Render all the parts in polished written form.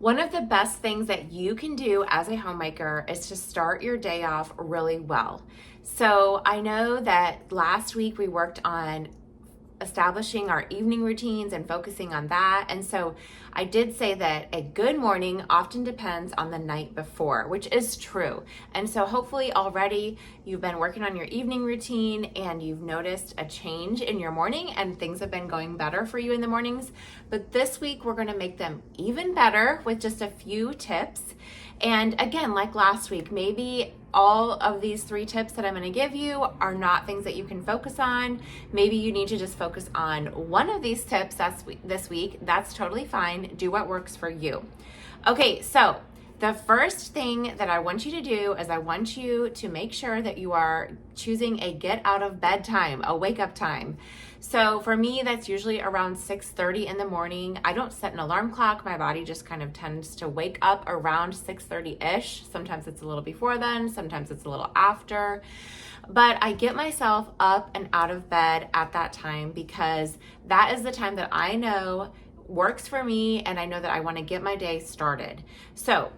One of the best things that you can do as a homemaker is to start your day off really well. So I know that last week we worked on establishing our evening routines and focusing on that. And so I did say that a good morning often depends on the night before, which is true. And so hopefully already you've been working on your evening routine and you've noticed a change in your morning and things have been going better for you in the mornings. But this week we're going to make them even better with just a few tips. And again, like last week, maybe all of these 3 tips that I'm going to give you are not things that you can focus on. Maybe you need to just focus on one of these tips this week. That's totally fine. Do what works for you. Okay, so the first thing that I want you to do is I want you to make sure that you are choosing a get out of bed time, a wake up time. So for me, that's usually around 6:30 in the morning. I don't set an alarm clock. My body just kind of tends to wake up around 6:30-ish. Sometimes it's a little before then, sometimes it's a little after. But I get myself up and out of bed at that time because that is the time that I know works for me and I know that I want to get my day started. So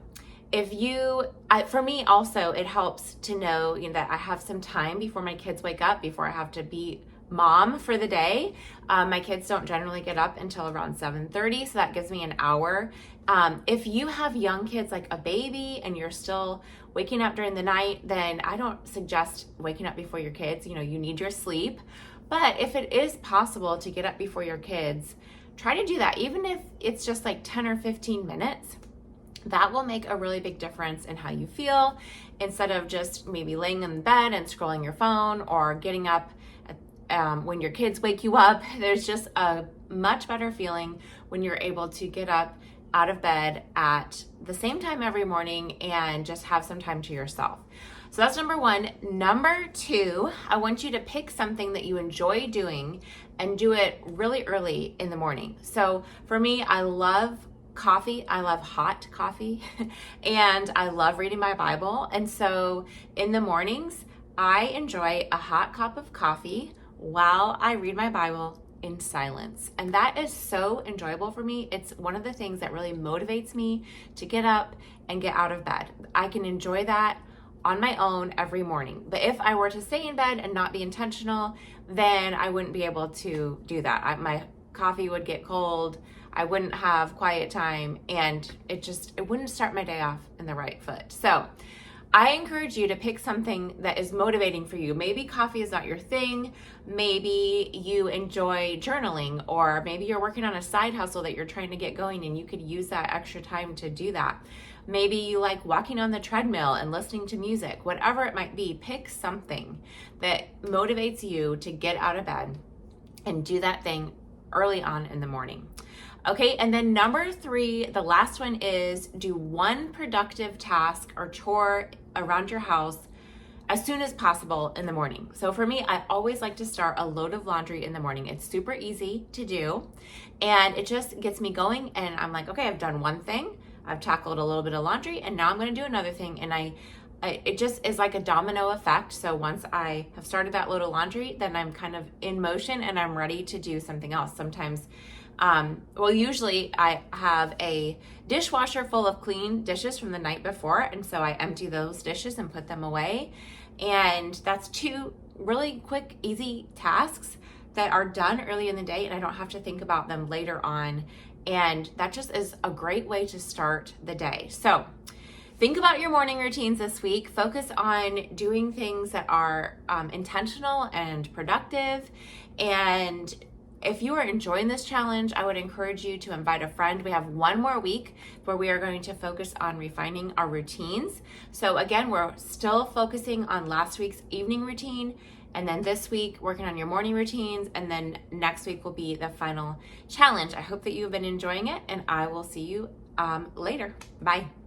for me also, it helps to know, that I have some time before my kids wake up, before I have to be mom for the day. My kids don't generally get up until around 7:30, so that gives me an hour. If you have young kids like a baby and you're still waking up during the night, then I don't suggest waking up before your kids. You need your sleep. But if it is possible to get up before your kids, try to do that, even if it's just like 10 or 15 minutes. That will make a really big difference in how you feel, instead of just maybe laying in bed and scrolling your phone or getting up when your kids wake you up. There's just a much better feeling when you're able to get up out of bed at the same time every morning and just have some time to yourself. So that's number 1. Number 2, I want you to pick something that you enjoy doing and do it really early in the morning. So for me, I love coffee. I love hot coffee and I love reading my Bible. And so in the mornings, I enjoy a hot cup of coffee while I read my Bible in silence. And that is so enjoyable for me. It's one of the things that really motivates me to get up and get out of bed. I can enjoy that on my own every morning. But if I were to stay in bed and not be intentional, then I wouldn't be able to do that. My coffee would get cold. I wouldn't have quiet time, and it wouldn't start my day off in the right foot. So I encourage you to pick something that is motivating for you. Maybe coffee is not your thing. Maybe you enjoy journaling, or maybe you're working on a side hustle that you're trying to get going and you could use that extra time to do that. Maybe you like walking on the treadmill and listening to music. Whatever it might be, pick something that motivates you to get out of bed and do that thing early on in the morning. Okay, and then number 3, the last one is do one productive task or chore around your house as soon as possible in the morning. So for me, I always like to start a load of laundry in the morning. It's super easy to do and it just gets me going, and I'm like, okay, I've done one thing, I've tackled a little bit of laundry, and now I'm going to do another thing, and it just is like a domino effect. So once I have started that load of laundry, then I'm kind of in motion and I'm ready to do something else. Sometimes usually I have a dishwasher full of clean dishes from the night before, and so I empty those dishes and put them away. And that's 2 really quick, easy tasks that are done early in the day, and I don't have to think about them later on. And that just is a great way to start the day. So think about your morning routines this week. Focus on doing things that are intentional and productive. And if you are enjoying this challenge, I would encourage you to invite a friend. We have 1 more week where we are going to focus on refining our routines. So again, we're still focusing on last week's evening routine, and then this week working on your morning routines, and then next week will be the final challenge. I hope that you've been enjoying it, and I will see you later. Bye.